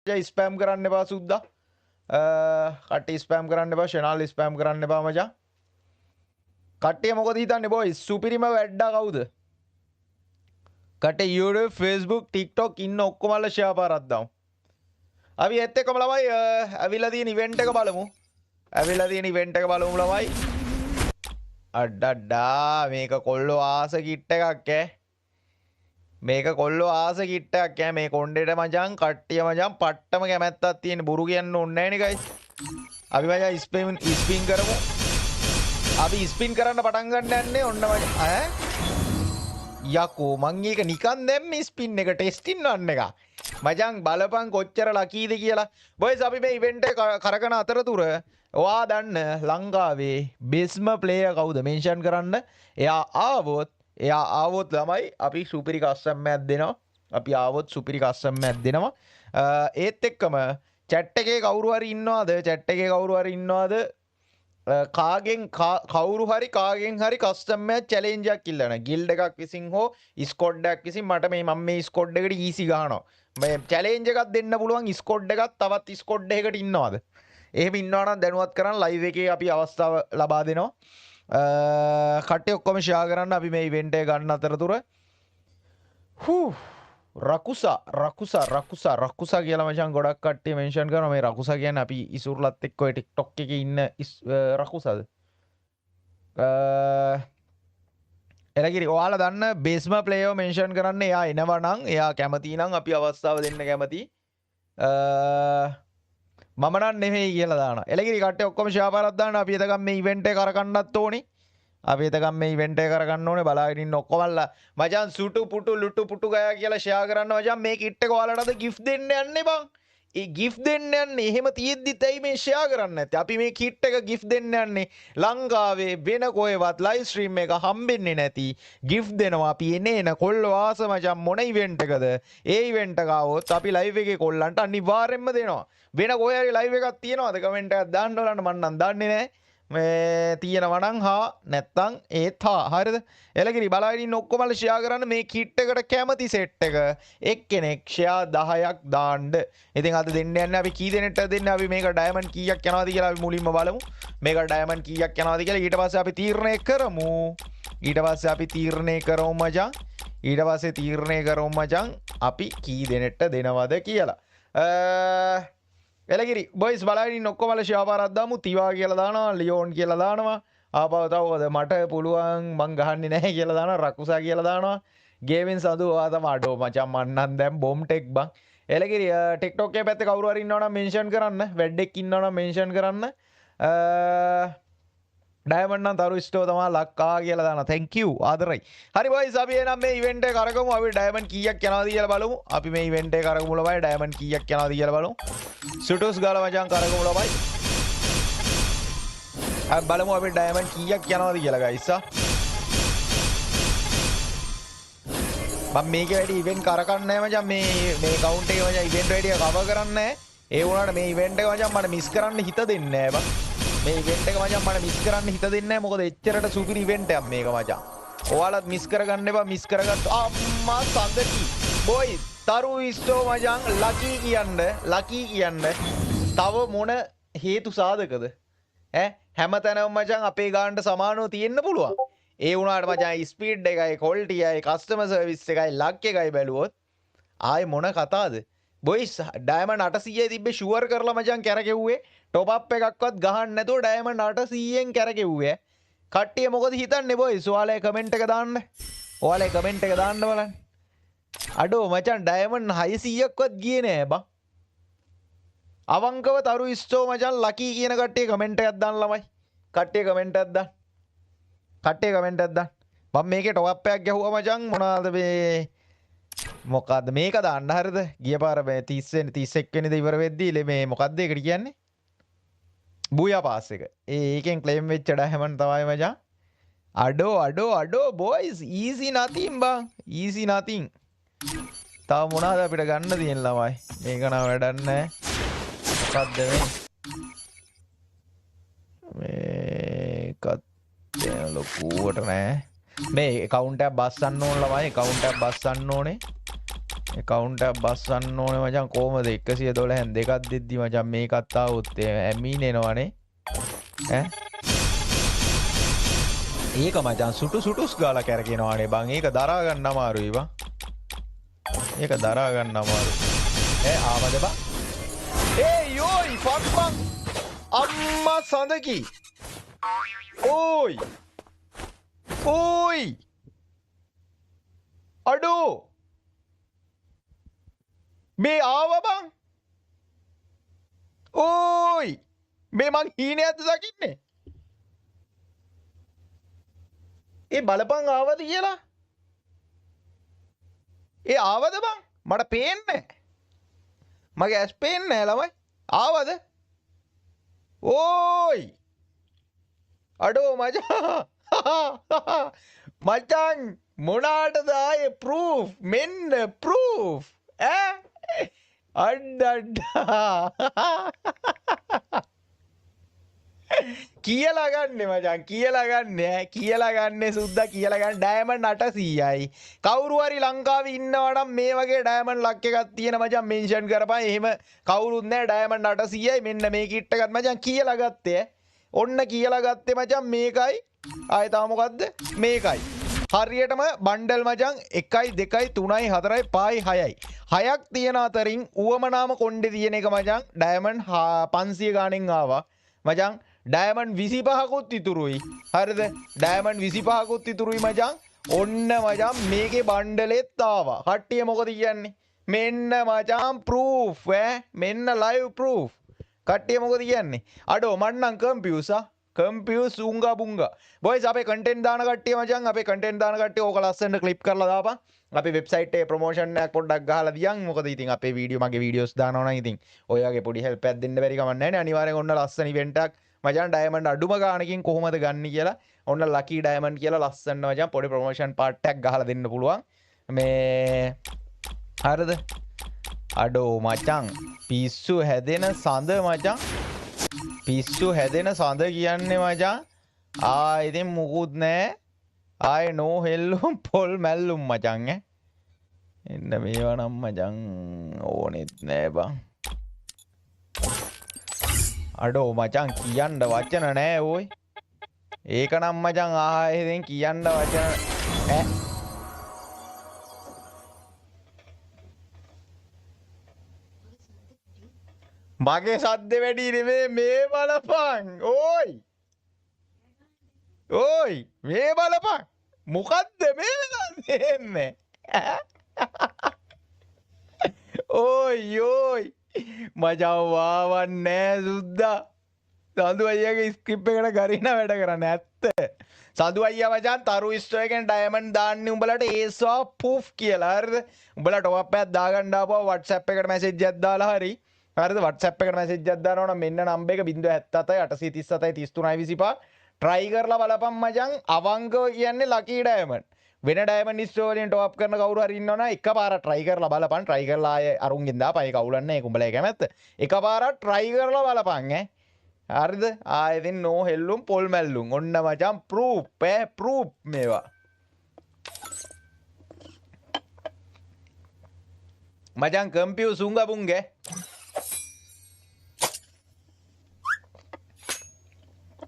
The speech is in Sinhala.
කට්ටිය ස්පෑම් කරන්න එපා සුද්දා. කට්ටිය ස්පෑම් කරන්න එපා. ෂෙනල් ස්පෑම් කරන්න එපා මචං. කට්ටිය මොකද හිතන්නේ බොයිස්? සුපිරිම වැඩ්ඩා කවුද? කට්ටිය YouTube, Facebook, TikTok ඉන්න ඔක්කොමලා ෂෙයා පාරක් දාමු. අපි ඒත් එක්කම ළමයි ඇවිල්ලා තියෙන ඉවෙන්ට් එක බලමු. ඇවිල්ලා තියෙන ඉවෙන්ට් එක බලමු ළමයි. අඩඩා මේක කොල්ලෝ ආස කිට් එකක් ඈ. මේක කොල්ලෝ ආස කිට් එකක් ඈ. මේ කොණ්ඩේට මචං කට්ටිය මචං පට්ටම කැමැත්තක් තියෙන. බොරු කියන්න ඕනේ නැහැ නේ ගයිස්. අපි මචං ස්පින් කරමු. අපි ස්පින් කරන්න පටන් ගන්න යන්නේ ඔන්න මචං. ඈ යකෝ මං ඒක නිකන් දැම්මේ ස්පින් එක ටෙස්ටින් වන්න එක. මචං බලපන් කොච්චර ලකීද කියලා. බොයිස් අපි මේ ඉවෙන්ට් එක කරගෙන අතරතුර ඔයා දන්න ලංකාවේ බෙස්ම ප්ලේයර් කවුද මෙන්ෂන් කරන්න. එයා ආවොත් ළමයි අපි සුපිරි කස්සම් එකක් දෙනවා. අපි ආවොත් සුපිරි කස්සම් එකක් දෙනවා. ඒත් එක්කම chat එකේ කවුරු හරි ඉන්නවද? chat එකේ කවුරු හරි ඉන්නවද? කවුරු හරි කාගෙන් හරි කස්ටම් එකක් චැලෙන්ජ් එකක් ඉල්ලන. ගිල්ඩ් එකක් විසින් හෝ ස්කොඩ් එකක් විසින් මට මම මේ ස්කොඩ් එකට ඊසි ගහනවා. මේ චැලෙන්ජ් එකක් දෙන්න පුළුවන් ස්කොඩ් එකක් තවත් ස්කොඩ් එකකට ඉන්නවද? එහෙම ඉන්නවා නම් දැනුවත් කරන්න ලයිව් එකේ අපි අවස්ථාව ලබා දෙනවා. කට්ටිය ඔක්කොම ෂෙයා කරන්න අපි මේ ඉවෙන්ට් එක ගන්න අතරතුර. රකුසා කියලා මචං ගොඩක් කට්ටිය මෙන්ෂන් කරනවා. මේ රකුසා කියන්නේ අපි ඉසුර්ලත් එක්ක ඔය TikTok එකේ ඉන්න රකුසාද? එලගිරි ඔයාලා දන්න බේස්ම ප්ලේයර් මෙන්ෂන් කරන්න. එයා එනවා නම් එයා කැමති නම් අපි අවස්ථාව දෙන්න කැමති. මම නම් නෙමෙයි කියලා දානවා. එලගිරි කට්ටිය ඔක්කොම ෂෙයා පාරක් දාන්න. අපි එතකම් මේ ඉවෙන්ට් එක කරකන්නත් ඕනේ. අපි එතකම් මේ ඉවෙන්ට් එක කරගන්න ඕනේ. බලාගෙන ඉන්න ඔක්කොමල්ලා මචං සුටු පුටු ලුටු පුටු ගයා කියලා ෂෙයා කරන්න මචං. මේ කිට් එක ඔයාලටද ගිෆ්ට් දෙන්න යන්නේ බං. ඒ ගිෆ්ට් දෙන්න යන්නේ එහෙම තියෙද්දිත් ඇයි මේ ෂෙයා කරන්නේ නැත්තේ? අපි මේ කිට් එක ගිෆ්ට් දෙන්න යන්නේ ලංකාවේ වෙන කොහෙවත් ලයිව් ස්ට්‍රීම් එක හම්බෙන්නේ නැති ගිෆ්ට් දෙනවා. අපි එන කොල්ලෝ ආස මචං මොන ඉවෙන්ට් එකද? ඒ ඉවෙන්ට් එක ආවොත් අපි ලයිව් එකේ කොල්ලන්ට අනිවාර්යෙන්ම දෙනවා. වෙන කොහේ හරි ලයිව් එකක් තියෙනවද? කමෙන්ට් එකක් දාන්න ඕලන්න. මං නම් දන්නේ නැහැ. මේ තියෙනවා නම් හා නැත්තම් ඒත් හා හරිද? එලගිරි බලාගෙන ඉන්න ඔක්කොමල ෂෙයා කරන්න. මේ කිට් එකට කැමති සෙට් එක එක්කෙනෙක් ෂෙයා 10ක් දාන්න. ඉතින් අද දෙන්න යන්නේ අපි කී දෙනෙක්ට දෙන්නේ? අපි මේක ඩයමන්ඩ් කීයක් යනවද කියලා අපි මුලින්ම බලමු. මේක ඩයමන්ඩ් කීයක් යනවද කියලා ඊට පස්සේ අපි තීරණය කරමු. අපි කී දෙනෙක්ට දෙනවද කියලා. එලගිරි බොයිස් බලාගෙන ඔක්කොමල ෂෙයා පාරක් දාමු. තිවා කියලා දානවා, ලියෝන් කියලා දානවා. ආපහු තවද මට පුළුවන් මං ගහන්නේ නැහැ කියලා දානවා. රකුසා කියලා දානවා. ගේමින් සඳු ඔයා තමයි අඩෝ මචං මන්නම් දැන් බොම් ටෙක් බං. එලගිරි TikTok එකේ පැත්තේ කවුරු හරි ඉන්නවනම් මෙන්ෂන් කරන්න. වැඩෙක් ඉන්නවනම් මෙන්ෂන් කරන්න. ඩයමන්ඩ් නම් තරු ස්ටෝ තමයි ලක්කා කියලා දානවා. thank you ආදරයි. හරි බොයිස් අපි එනම් මේ ඉවෙන්ට් එක කරගමු. අපි ඩයමන්ඩ් කීයක් යනවද කියලා බලමු. අපි මේ ඉවෙන්ට් එක කරගමු ළමයි. ඩයමන්ඩ් කීයක් යනවද කියලා බලමු. සුටුස් ගාලා මචං කරගමු ළමයි. අපි බලමු අපි ඩයමන්ඩ් කීයක් යනවද කියලා ගයිස්. මම මේක වැඩි ඉවෙන්ට් කරකන්නේ නැහැ මචං. මේ කවුන්ට් එකේ මචං ඉවෙන්ට් වැඩි කවර් කරන්නේ නැහැ. ඒ වුණාට මේ ඉවෙන්ට් එක මචං මට මිස් කරන්න හිත දෙන්නේ නැහැ බං. මේ ඉවෙන්ට් එක මචං මට මිස් කරන්න හිත දෙන්නේ නැහැ. මොකද එච්චරට සුපිරි ඉවෙන්ට් එකක් මේක මචං. ඔයාලත් මිස් කරගන්න එපා. මිස් කරගත්ත අම්මා සඳකි. බොයි තරු ඉස්ටෝ මචං ලකී කියන්න තව මොන හේතු සාධකද? හැමතැනම මචං අපේ ගානට සමානව තියෙන්න පුළුවන්. ඒ වුණාට මචං ස්පීඩ් එකයි ක්වොලිටි එකයි කස්ටමර් සර්විස් එකයි ලක් එකයි බැලුවොත් ආයේ මොන කතාවද? බොයිස් ඩයමන්ඩ් 800 තිබ්බේ ෂුවර් කරලා මචං කැරකෙව්වේ. টොප් අප් එකක්වත් ගහන්න නැතුව ඩයමන්ඩ් 800ෙන් කැරකෙව්වේ. කට්ටිය මොකද හිතන්නේ බොයිස්? ඔයාලා කමෙන්ට් එක දාන්න. බලන්න. අඩෝ මචං ඩයමන්ඩ් 600ක්වත් ගියේ නෑ බං. අවංකව තරු ඉස්ටෝ මචං ලකී කියන කට්ටිය කමෙන්ට් එකක් දාන්න ළමයි. කට්ටිය කමෙන්ට් එකක් දාන්න. මම මේකේ টොප් අප් එකක් ගැහුවා මචං. මොනවාද මේ මොකද්ද මේක දාන්න හරිද? ගිය පාර මේ 31 වෙනිදා ඉවර වෙද්දී මේ මොකද්ද ඒකට කියන්නේ? බූයා පාස් එක. ඒකෙන් ක්ලේම් වෙච්ච ඩයමන්ඩ් තමයි මචං. අඩෝ බොයිස් easy nothing බං. easy nothing. තව මොනවාද අපිට ගන්න තියෙන ළමයි? මේක නම් වැඩක් නැහැ. මොකද්ද මේකත් ලොකුවට නෑ. මේ account එක බස්සන්න ඕන ළමයි. account එක බස්සන්න ඕනේ. account එක බස්සන්න ඕනේ මචං කොහමද 112න් දෙකක් දෙද්දි මචං මේකත් ආවොත් ඇමීන් එනවනේ ඈ ඒක මචං සුටුස් ගාලා කැරකිනවානේ බං ඒක දරා ගන්න අමාරුයි බං ඒක දරා ගන්න අමාරුයි ආවද බං යෝයි ෆක් බං අම්මා සඳකි ඕයි අඩෝ මේ ආව බං ඕයි මේ මං හීනයක්ද දකින්නේ ඒ බලපං ආවද කියලා ඒ ආවද බං මට පේන්නේ මගේ ඇස් පේන්නේ ළමයි ආවද ඕයි අඩෝ මචං මචං මොනාටද ආයේ ප්‍රූෆ් මෙන්න ප්‍රූෆ් අඩ්ඩා කියලා ගන්න මචං කියලා ගන්න සුද්දා කියලා ගන්න ඩයමන්ඩ් 800යි කවුරු හරි ලංකාවේ ඉන්නවා නම් මේ වගේ ඩයමන්ඩ් ලක් එකක් තියෙන මචං මෙන්ෂන් කරපන් එහෙම කවුරුත් නැහැ ඩයමන්ඩ් 800යි මෙන්න මේ කිට් එකත් මචං කියලා ගත්තේ ඔන්න කියලා ගත්තේ මචං මේකයි ආයෙ තා මොකද්ද මේකයි හරියටම බණ්ඩල් මචං 1යි 2යි 3යි 4යි 5යි 6යි 6ක් තියෙන අතරින් උවමනාම කොණ්ඩේ තියෙන එක මචං ඩයමන්ඩ් 500 ගාණෙන් ආවා මචං ඩයමන්ඩ් 25කුත් ඉතුරුයි හරිද ඩයමන්ඩ් 25කුත් ඉතුරුයි මචං ඔන්න මචං මේකේ බණ්ඩලෙත් ආවා කට්ටිය මොකද කියන්නේ මෙන්න මචං ප්‍රූෆ් මෙන්න ලයිව් ප්‍රූෆ් කට්ටිය මොකද කියන්නේ අඩෝ මන්නම් කම්පියුස් උංගා බුංගා බොයිස් අපේ කන්ටෙන්ට් දාන කට්ටිය මචං අපේ කන්ටෙන්ට් දාන කට්ටිය ඕක ලස්සනට ක්ලිප් කරලා දාපන් අපේ වෙබ්සයිට් එකේ ප්‍රොමෝෂන් එකක් පොඩ්ඩක් ගහලා දියන් මොකද ඉතින් අපේ වීඩියෝ මගේ වීඩියෝස් දානවා නම් ඉතින් ඔය වගේ පොඩි හෙල්ප් එකක් දෙන්න බැරි කමක් නැහැ නේ අනිවාර්යෙන් ඔන්න ලස්සන ඉවෙන්ට් එකක් මචං ඩයමන්ඩ් අඩුම ගාණකින් කොහොමද ගන්න කියලා ඔන්න ලකි ඩයමන්ඩ් කියලා ලස්සන මචං පොඩි ප්‍රොමෝෂන් පාර්ට් එකක් ගහලා දෙන්න පුළුවන් මේ හරිද අඩෝ මචං පිස්සු හැදෙන සඳ මචං පිස්සු හැදෙන සඳ කියන්නේ මචං ඉතින් මුකුත් නෑ ආයේ නෝ හෙල්ලුම් පොල් මැල්ලුම් මචං එන්න මේවා නම් මචං ඕනෙත් නෑ බං අඩෝ මචං කියන්න වචන නෑ ඕයි ඒක නම් මචං ආයෙත් කියන්න වචන මගේ සද්ද වැඩි නෙමේ මේ බලපන් ඕයි මේ බලපන් මොකද්ද මේ දෙන්නේ ඕයි මචං වාවන්නේ සුද්දා සඳු අයියාගේ ස්ක්‍රිප් එකට ගරිනා වැඩ කරන්නේ ඇත්ත සඳු අයියා මචං තරු ස්ටෝ එකෙන් ඩයමන්ඩ් දාන්නේ උඹලට ඒස්වා පූෆ් කියලා හරිද උඹලා ටොප් එකක් දාගන්න ආපුවා WhatsApp එකට මැසේජ් එකක් දාලා හරි හරිද WhatsApp එකට මැසේජ් එකක් දානවා නම් මෙන්න නම්බර් එක 077 837 33 25 try කරලා බලපන් මචං අවංකව කියන්නේ ලකි ඩයමන්ඩ් වෙන ඩයමන්ඩ් ස්ටෝර් වලින් ටොප් කරන කවුරු හරි ඉන්නවනම් එකපාරක් try කරලා බලපන් try කරලා ආයේ අරුන්ගෙන් දාපන් ඒක අවුලන්නේ ඒක උඹලා කැමැත්ත එකපාරක් try කරලා බලපන් හරිද ආයෙත් නෝ හෙල්ලුම් පොල් මැල්ලුම් ඔන්න මචං ප්‍රූෆ් මේවා මචං කම්පියුස් උංග බුංගේ